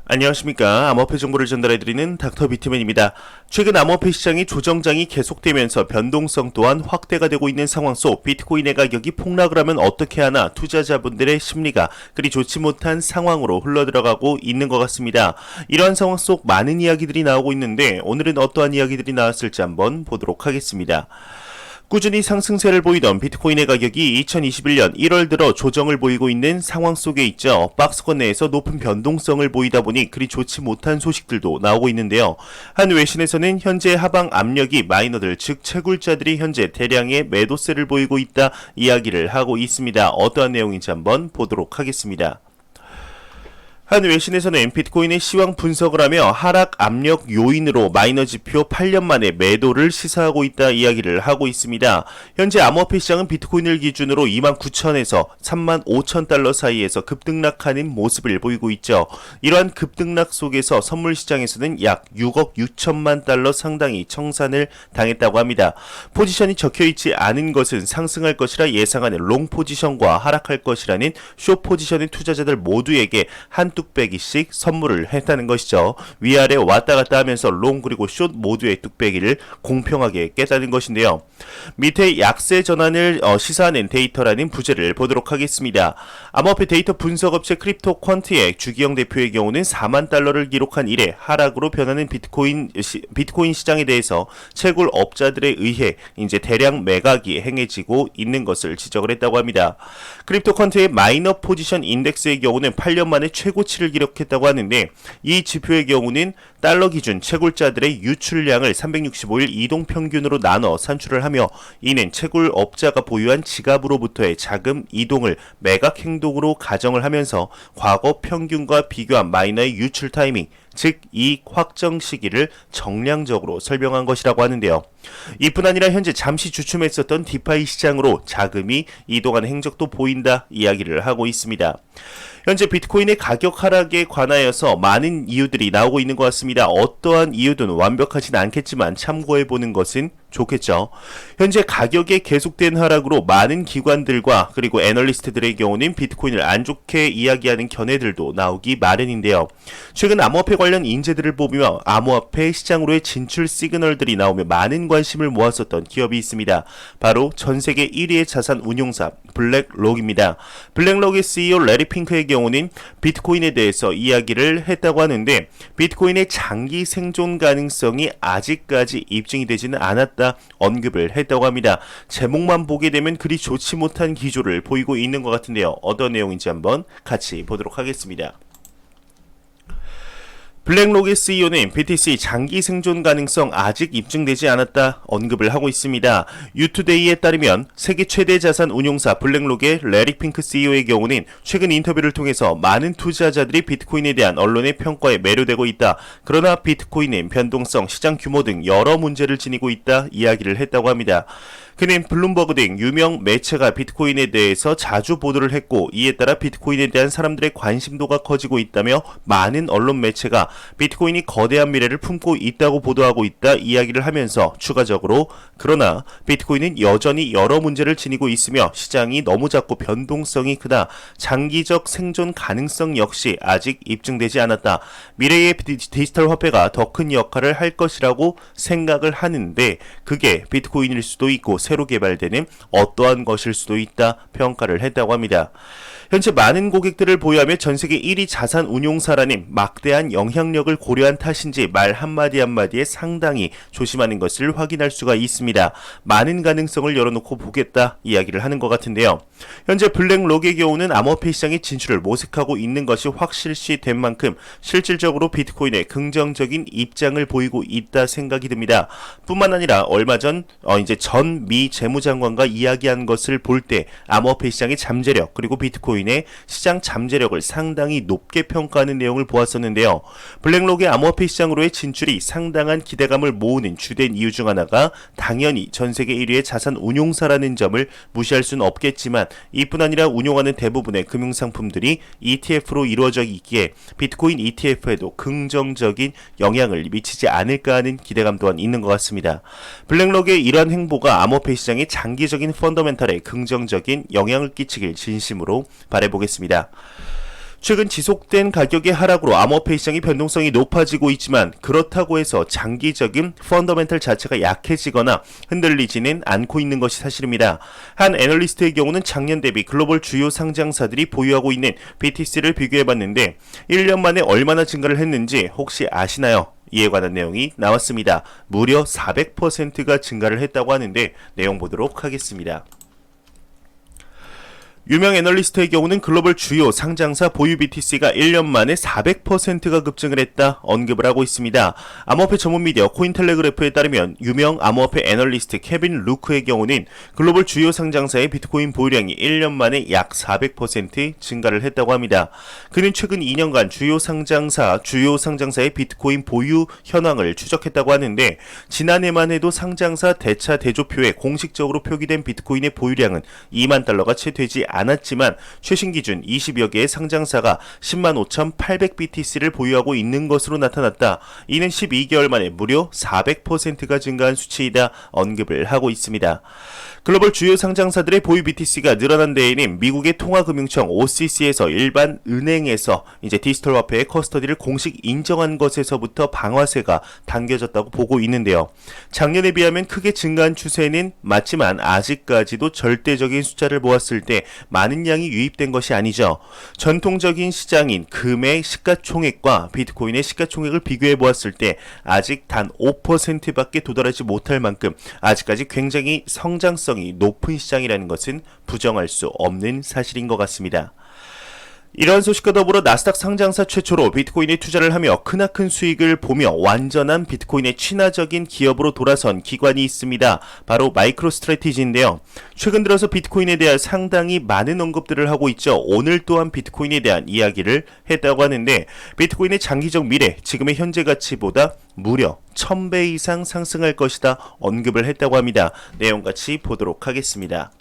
안녕하십니까. 암호화폐 정보를 전달해드리는 닥터 비트맨입니다. 최근 암호화폐 시장이 조정장이 계속되면서 변동성 또한 확대가 되고 있는 상황 속 비트코인의 가격이 폭락을 하면 어떻게 하나 투자자분들의 심리가 그리 좋지 못한 상황으로 흘러들어가고 있는 것 같습니다. 이러한 상황 속 많은 이야기들이 나오고 있는데 오늘은 어떠한 이야기들이 나왔을지 한번 보도록 하겠습니다. 꾸준히 상승세를 보이던 비트코인의 가격이 2021년 1월 들어 조정을 보이고 있는 상황 속에 있죠. 박스권 내에서 높은 변동성을 보이다 보니 그리 좋지 못한 소식들도 나오고 있는데요. 한 외신에서는 현재 하방 압력이 마이너들 즉 채굴자들이 현재 대량의 매도세를 보이고 있다 이야기를 하고 있습니다. 어떠한 내용인지 한번 보도록 하겠습니다. 한 외신에서는 비트코인의 시황 분석을 하며 하락 압력 요인으로 마이너 지표 8년 만에 매도를 시사하고 있다 이야기를 하고 있습니다. 현재 암호화폐 시장은 비트코인을 기준으로 29,000에서 35,000달러 사이에서 급등락하는 모습을 보이고 있죠. 이러한 급등락 속에서 선물 시장에서는 약 6억 6천만 달러 상당히 청산을 당했다고 합니다. 포지션이 적혀있지 않은 것은 상승할 것이라 예상하는 롱 포지션과 하락할 것이라는 숏 포지션의 투자자들 모두에게 한 뚝배기씩 선물을 했다는 것이죠. 위아래 왔다 갔다 하면서 롱 그리고 숏 모두의 뚝배기를 공평하게 깼다는 것인데요. 밑에 약세 전환을 시사하는 데이터라는 부제를 보도록 하겠습니다. 암호화폐 데이터 분석업체 크립토 퀀트의 주기영 대표의 경우는 4만 달러를 기록한 이래 하락으로 변하는 비트코인 시장에 대해서 채굴 업자들에 의해 이제 대량 매각이 행해지고 있는 것을 지적을 했다고 합니다. 크립토 퀀트의 마이너 포지션 인덱스의 경우는 8년 만에 최고치를 기록했다고 하는데 이 지표의 경우는 달러 기준 채굴자들의 유출량을 365일 이동평균으로 나눠 산출을 하며 이는 채굴업자가 보유한 지갑으로부터의 자금 이동을 매각 행동으로 가정을 하면서 과거 평균과 비교한 마이너의 유출 타이밍 즉 이익 확정 시기를 정량적으로 설명한 것이라고 하는데요. 이뿐 아니라 현재 잠시 주춤했었던 디파이 시장으로 자금이 이동하는 행적도 보인다 이야기를 하고 있습니다. 현재 비트코인의 가격 하락에 관하여서 많은 이유들이 나오고 있는 것 같습니다. 어떠한 이유든 완벽하진 않겠지만 참고해보는 것은 좋겠죠. 현재 가격의 계속된 하락으로 많은 기관들과 그리고 애널리스트들의 경우는 비트코인을 안 좋게 이야기하는 견해들도 나오기 마련인데요. 최근 암호화폐 관련 인재들을 보며 암호화폐 시장으로의 진출 시그널들이 나오며 많은 관심을 모았었던 기업이 있습니다. 바로 전세계 1위의 자산 운용사 블랙록입니다. 블랙록의 CEO 레리 핑크의 경우는 비트코인에 대해서 이야기를 했다고 하는데 비트코인의 장기 생존 가능성이 아직까지 입증이 되지는 않았다 언급을 했다고 합니다. 제목만 보게 되면 그리 좋지 못한 기조를 보이고 있는 것 같은데요. 어떤 내용인지 한번 같이 보도록 하겠습니다. 블랙록의 CEO는 BTC 장기 생존 가능성 아직 입증되지 않았다 언급을 하고 있습니다. 유투데이에 따르면 세계 최대 자산 운용사 블랙록의 레리 핑크 CEO의 경우는 최근 인터뷰를 통해서 많은 투자자들이 비트코인에 대한 언론의 평가에 매료되고 있다. 그러나 비트코인은 변동성, 시장 규모 등 여러 문제를 지니고 있다 이야기를 했다고 합니다. 그는 블룸버그 등 유명 매체가 비트코인에 대해서 자주 보도를 했고 이에 따라 비트코인에 대한 사람들의 관심도가 커지고 있다며 많은 언론 매체가 비트코인이 거대한 미래를 품고 있다고 보도하고 있다 이야기를 하면서 추가적으로 그러나 비트코인은 여전히 여러 문제를 지니고 있으며 시장이 너무 작고 변동성이 크다. 장기적 생존 가능성 역시 아직 입증되지 않았다. 미래의 디지털 화폐가 더 큰 역할을 할 것이라고 생각을 하는데 그게 비트코인일 수도 있고 새로 개발되는 어떠한 것일 수도 있다 평가를 했다고 합니다. 현재 많은 고객들을 보유하며 전세계 1위 자산 운용사라는 막대한 영향력을 고려한 탓인지 말 한마디 한마디에 상당히 조심하는 것을 확인할 수가 있습니다. 많은 가능성을 열어놓고 보겠다 이야기를 하는 것 같은데요. 현재 블랙록의 경우는 암호화폐 시장에 진출을 모색하고 있는 것이 확실시된 만큼 실질적으로 비트코인에 긍정적인 입장을 보이고 있다 생각이 듭니다. 뿐만 아니라 얼마 전 미 재무장관과 이야기한 것을 볼 때 암호화폐 시장의 잠재력 그리고 비트코인의 시장 잠재력을 상당히 높게 평가하는 내용을 보았었는데요. 블랙록의 암호화폐 시장으로의 진출이 상당한 기대감을 모으는 주된 이유 중 하나가 당연히 전세계 1위의 자산 운용사라는 점을 무시할 수는 없겠지만 이뿐 아니라 운용하는 대부분의 금융상품들이 ETF로 이루어져 있기에 비트코인 ETF에도 긍정적인 영향을 미치지 않을까 하는 기대감 또한 있는 것 같습니다. 블랙록의 이러한 행보가 암호화폐 시장의 장기적인 펀더멘탈에 긍정적인 영향을 끼치길 진심으로 바라보겠습니다. 최근 지속된 가격의 하락으로 암호화폐 시장의 변동성이 높아지고 있지만 그렇다고 해서 장기적인 펀더멘털 자체가 약해지거나 흔들리지는 않고 있는 것이 사실입니다. 한 애널리스트의 경우는 작년 대비 글로벌 주요 상장사들이 보유하고 있는 BTC를 비교해봤는데 1년 만에 얼마나 증가를 했는지 혹시 아시나요? 이에 관한 내용이 나왔습니다. 무려 400%가 증가를 했다고 하는데 내용 보도록 하겠습니다. 유명 애널리스트의 경우는 글로벌 주요 상장사 보유 BTC가 1년 만에 400%가 급증을 했다 언급을 하고 있습니다. 암호화폐 전문 미디어 코인텔레그래프에 따르면 유명 암호화폐 애널리스트 케빈 루크의 경우는 글로벌 주요 상장사의 비트코인 보유량이 1년 만에 약 400% 증가를 했다고 합니다. 그는 최근 2년간 주요 상장사의 비트코인 보유 현황을 추적했다고 하는데 지난해만 해도 상장사 대차 대조표에 공식적으로 표기된 비트코인의 보유량은 2만 달러가 채 되지 않았지만 최신 기준 20여 개의 상장사가 105,800BTC를 보유하고 있는 것으로 나타났다. 이는 12개월 만에 무려 400%가 증가한 수치이다 언급을 하고 있습니다. 글로벌 주요 상장사들의 보유 BTC가 늘어난 데에는 미국의 통화금융청 OCC에서 일반 은행에서 이제 디지털 화폐의 커스터디를 공식 인정한 것에서부터 방아쇠가 당겨졌다고 보고 있는데요. 작년에 비하면 크게 증가한 추세는 맞지만 아직까지도 절대적인 숫자를 보았을 때 많은 양이 유입된 것이 아니죠. 전통적인 시장인 금의 시가총액과 비트코인의 시가총액을 비교해 보았을 때 아직 단 5%밖에 도달하지 못할 만큼 아직까지 굉장히 성장성이 높은 시장이라는 것은 부정할 수 없는 사실인 것 같습니다. 이러한 소식과 더불어 나스닥 상장사 최초로 비트코인에 투자를 하며 크나큰 수익을 보며 완전한 비트코인의 친화적인 기업으로 돌아선 기관이 있습니다. 바로 마이크로스트래티지인데요. 최근 들어서 비트코인에 대한 상당히 많은 언급들을 하고 있죠. 오늘 또한 비트코인에 대한 이야기를 했다고 하는데 비트코인의 장기적 미래, 지금의 현재 가치보다 무려 1000배 이상 상승할 것이다 언급을 했다고 합니다. 내용 같이 보도록 하겠습니다.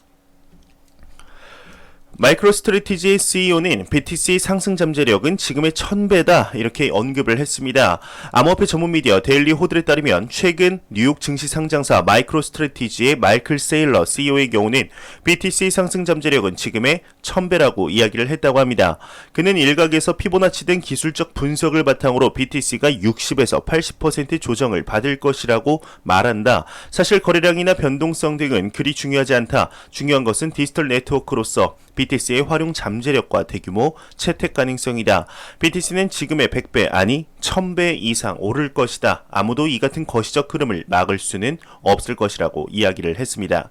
마이크로스트래티지의 CEO는 BTC 상승 잠재력은 지금의 1000배다 이렇게 언급을 했습니다. 암호화폐 전문 미디어 데일리 호들에 따르면 최근 뉴욕 증시 상장사 마이크로스트래티지의 마이클 세일러 CEO의 경우는 BTC 상승 잠재력은 지금의 1000배라고 이야기를 했다고 합니다. 그는 일각에서 피보나치 등 기술적 분석을 바탕으로 BTC가 60에서 80% 조정을 받을 것이라고 말한다. 사실 거래량이나 변동성 등은 그리 중요하지 않다. 중요한 것은 디지털 네트워크로서 BTC의 활용 잠재력과 대규모 채택 가능성이다. BTC는 지금의 100배 아니 1000배 이상 오를 것이다. 아무도 이 같은 거시적 흐름을 막을 수는 없을 것이라고 이야기를 했습니다.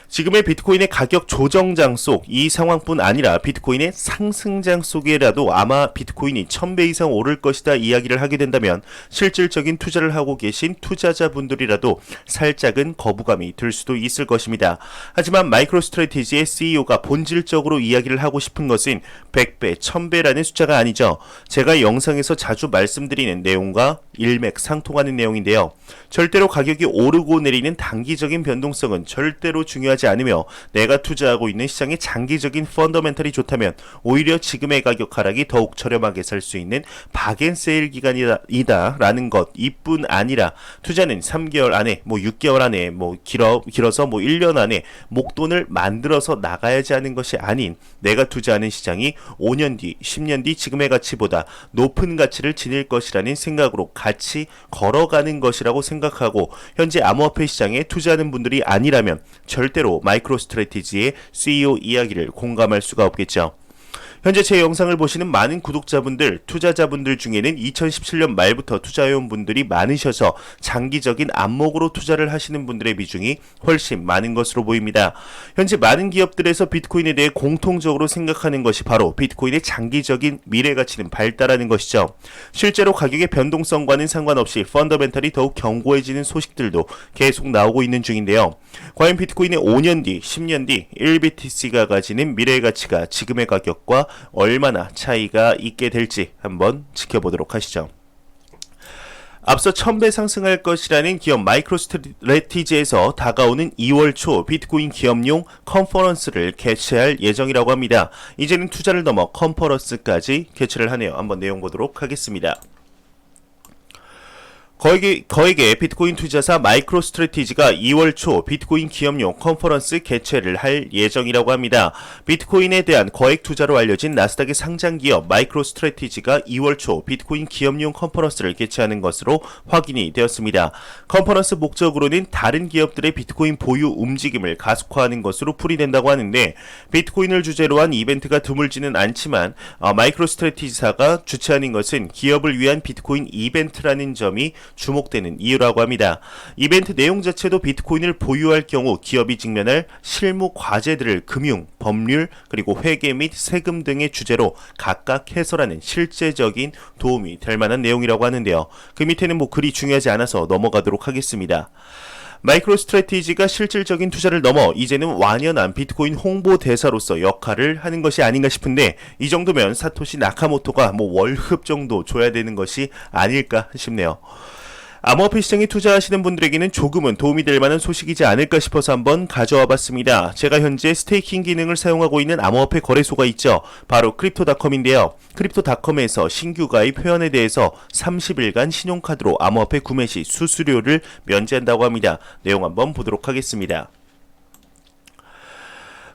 지금의 비트코인의 가격 조정장 속 이 상황뿐 아니라 비트코인의 상승장 속에라도 아마 비트코인이 1000배 이상 오를 것이다 이야기를 하게 된다면 실질적인 투자를 하고 계신 투자자분들이라도 살짝은 거부감이 들 수도 있을 것입니다. 하지만 마이크로스트래티지의 CEO가 본질적으로 이야기를 하고 싶은 것은 100배, 1000배라는 숫자가 아니죠. 제가 영상에서 자주 말씀드리는 내용과 일맥상통하는 내용인데요. 절대로 가격이 오르고 내리는 단기적인 변동성은 절대로 중요하지 않으며 내가 투자하고 있는 시장의 장기적인 펀더멘털이 좋다면 오히려 지금의 가격 하락이 더욱 저렴하게 살 수 있는 박앤세일 기간이다 라는 것 이뿐 아니라 투자는 3개월 안에 6개월 안에 길어서 1년 안에 목돈을 만들어서 나가야지 하는 것이 아닌 내가 투자하는 시장이 5년 뒤 10년 뒤 지금의 가치보다 높은 가치를 지닐 것이라는 생각으로 같이 걸어가는 것이라고 생각하고 현재 암호화폐 시장에 투자하는 분들이 아니라면 절대로 마이크로스트래티지의 CEO 이야기를 공감할 수가 없겠죠. 현재 제 영상을 보시는 많은 구독자분들, 투자자분들 중에는 2017년 말부터 투자해온 분들이 많으셔서 장기적인 안목으로 투자를 하시는 분들의 비중이 훨씬 많은 것으로 보입니다. 현재 많은 기업들에서 비트코인에 대해 공통적으로 생각하는 것이 바로 비트코인의 장기적인 미래 가치는 밝다라는 것이죠. 실제로 가격의 변동성과는 상관없이 펀더멘털이 더욱 견고해지는 소식들도 계속 나오고 있는 중인데요. 과연 비트코인의 5년 뒤, 10년 뒤 1BTC가 가지는 미래의 가치가 지금의 가격과 얼마나 차이가 있게 될지 한번 지켜보도록 하시죠. 앞서 1000배 상승할 것이라는 기업 마이크로스트래티지에서 다가오는 2월 초 비트코인 기업용 컨퍼런스를 개최할 예정이라고 합니다. 이제는 투자를 넘어 컨퍼런스까지 개최를 하네요. 한번 내용 보도록 하겠습니다. 거액의 비트코인 투자사 마이크로스트래티지가 2월 초 비트코인 기업용 컨퍼런스 개최를 할 예정이라고 합니다. 비트코인에 대한 거액 투자로 알려진 나스닥의 상장 기업 마이크로스트래티지가 2월 초 비트코인 기업용 컨퍼런스를 개최하는 것으로 확인이 되었습니다. 컨퍼런스 목적으로는 다른 기업들의 비트코인 보유 움직임을 가속화하는 것으로 풀이된다고 하는데, 비트코인을 주제로 한 이벤트가 드물지는 않지만 마이크로스트래티지사가 주최하는 것은 기업을 위한 비트코인 이벤트라는 점이 주목되는 이유라고 합니다. 이벤트 내용 자체도 비트코인을 보유할 경우 기업이 직면할 실무 과제들을 금융, 법률, 그리고 회계 및 세금 등의 주제로 각각 해설하는 실제적인 도움이 될 만한 내용이라고 하는데요. 그 밑에는 그리 중요하지 않아서 넘어가도록 하겠습니다. 마이크로스트래티지가 실질적인 투자를 넘어 이제는 완연한 비트코인 홍보 대사로서 역할을 하는 것이 아닌가 싶은데, 이 정도면 사토시 나카모토가 월급 정도 줘야 되는 것이 아닐까 싶네요. 암호화폐 시장에 투자하시는 분들에게는 조금은 도움이 될 만한 소식이지 않을까 싶어서 한번 가져와 봤습니다. 제가 현재 스테이킹 기능을 사용하고 있는 암호화폐 거래소가 있죠. 바로 크립토닷컴인데요. 크립토닷컴에서 신규 가입 회원에 대해서 30일간 신용카드로 암호화폐 구매 시 수수료를 면제한다고 합니다. 내용 한번 보도록 하겠습니다.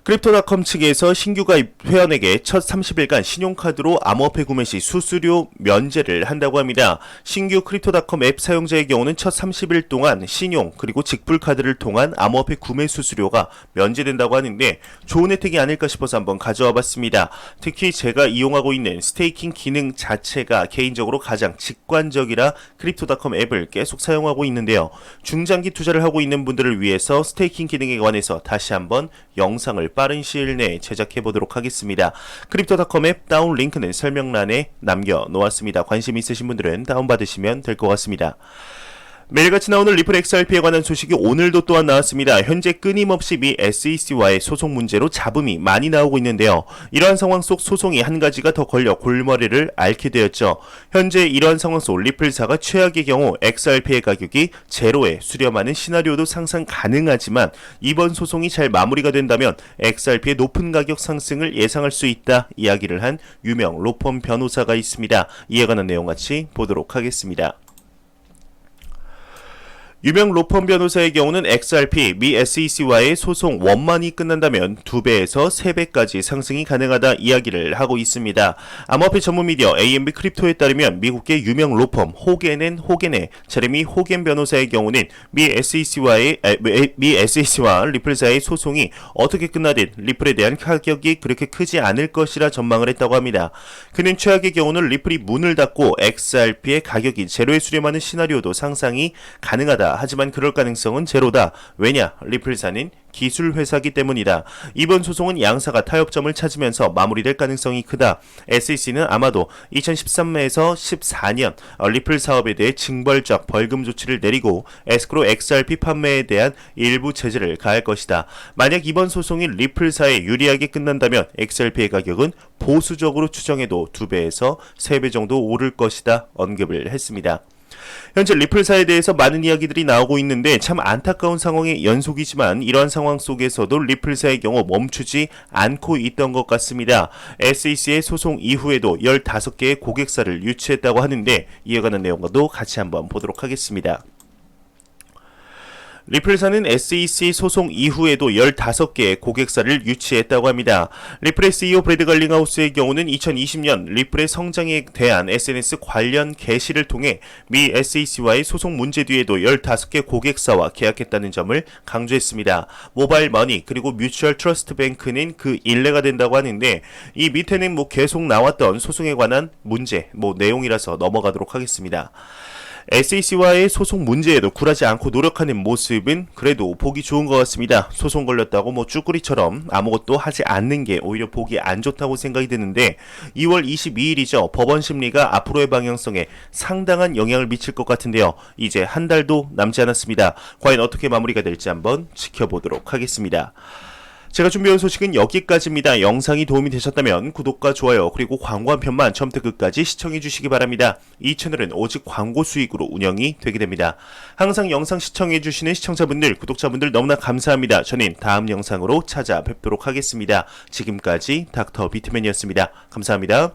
크립토닷컴 측에서 신규 가입 회원에게 첫 30일간 신용카드로 암호화폐 구매 시 수수료 면제를 한다고 합니다. 신규 크립토닷컴 앱 사용자의 경우는 첫 30일 동안 신용 그리고 직불카드를 통한 암호화폐 구매 수수료가 면제된다고 하는데, 좋은 혜택이 아닐까 싶어서 한번 가져와 봤습니다. 특히 제가 이용하고 있는 스테이킹 기능 자체가 개인적으로 가장 직관적이라 크립토닷컴 앱을 계속 사용하고 있는데요. 중장기 투자를 하고 있는 분들을 위해서 스테이킹 기능에 관해서 다시 한번 영상을 빠른 시일 내에 제작해 보도록 하겠습니다. 크립토닷컴 앱 다운 링크는 설명란에 남겨놓았습니다. 관심 있으신 분들은 다운받으시면 될 것 같습니다. 매일같이 나오는 리플 XRP에 관한 소식이 오늘도 또한 나왔습니다. 현재 끊임없이 미 SEC와의 소송 문제로 잡음이 많이 나오고 있는데요. 이러한 상황 속 소송이 한 가지가 더 걸려 골머리를 앓게 되었죠. 현재 이러한 상황 속 리플사가 최악의 경우 XRP의 가격이 제로에 수렴하는 시나리오도 상상 가능하지만, 이번 소송이 잘 마무리가 된다면 XRP의 높은 가격 상승을 예상할 수 있다 이야기를 한 유명 로펌 변호사가 있습니다. 이에 관한 내용 같이 보도록 하겠습니다. 유명 로펌 변호사의 경우는 XRP, 미 SEC와의 소송 원만히 끝난다면 2배에서 3배까지 상승이 가능하다 이야기를 하고 있습니다. 암호화폐 전문 미디어 AMB 크립토에 따르면 미국의 유명 로펌 호겐의 제레미 호겐 변호사의 경우는 미 SEC와 리플사의 소송이 어떻게 끝나든 리플에 대한 가격이 그렇게 크지 않을 것이라 전망을 했다고 합니다. 그는 최악의 경우는 리플이 문을 닫고 XRP의 가격이 제로에 수렴하는 시나리오도 상상이 가능하다. 하지만 그럴 가능성은 제로다. 왜냐? 리플사는 기술 회사기 때문이다. 이번 소송은 양사가 타협점을 찾으면서 마무리될 가능성이 크다. SEC는 아마도 2013년에서 14년 리플 사업에 대해 징벌적 벌금 조치를 내리고 에스크로 XRP 판매에 대한 일부 제재를 가할 것이다. 만약 이번 소송이 리플사에 유리하게 끝난다면 XRP의 가격은 보수적으로 추정해도 2배에서 3배 정도 오를 것이다 언급을 했습니다. 현재 리플사에 대해서 많은 이야기들이 나오고 있는데 참 안타까운 상황의 연속이지만, 이러한 상황 속에서도 리플사의 경우 멈추지 않고 있던 것 같습니다. SEC의 소송 이후에도 15개의 고객사를 유치했다고 하는데, 이에 관한 내용과도 같이 한번 보도록 하겠습니다. 리플사는 SEC 소송 이후에도 15개의 고객사를 유치했다고 합니다. 리플의 CEO 브래드 갈링하우스의 경우는 2020년 리플의 성장에 대한 SNS 관련 게시를 통해 미 SEC와의 소송 문제 뒤에도 15개 고객사와 계약했다는 점을 강조했습니다. 모바일 머니 그리고 뮤추얼 트러스트 뱅크는 그 일례가 된다고 하는데, 이 밑에는 계속 나왔던 소송에 관한 문제 내용이라서 넘어가도록 하겠습니다. SEC와의 소송 문제에도 굴하지 않고 노력하는 모습은 그래도 보기 좋은 것 같습니다. 소송 걸렸다고 쭈꾸리처럼 아무것도 하지 않는 게 오히려 보기 안 좋다고 생각이 드는데, 2월 22일이죠. 법원 심리가 앞으로의 방향성에 상당한 영향을 미칠 것 같은데요. 이제 한 달도 남지 않았습니다. 과연 어떻게 마무리가 될지 한번 지켜보도록 하겠습니다. 제가 준비한 소식은 여기까지입니다. 영상이 도움이 되셨다면 구독과 좋아요 그리고 광고 한 편만 처음부터 끝까지 시청해 주시기 바랍니다. 이 채널은 오직 광고 수익으로 운영이 되게 됩니다. 항상 영상 시청해 주시는 시청자분들, 구독자분들 너무나 감사합니다. 저는 다음 영상으로 찾아뵙도록 하겠습니다. 지금까지 닥터 비트맨이었습니다. 감사합니다.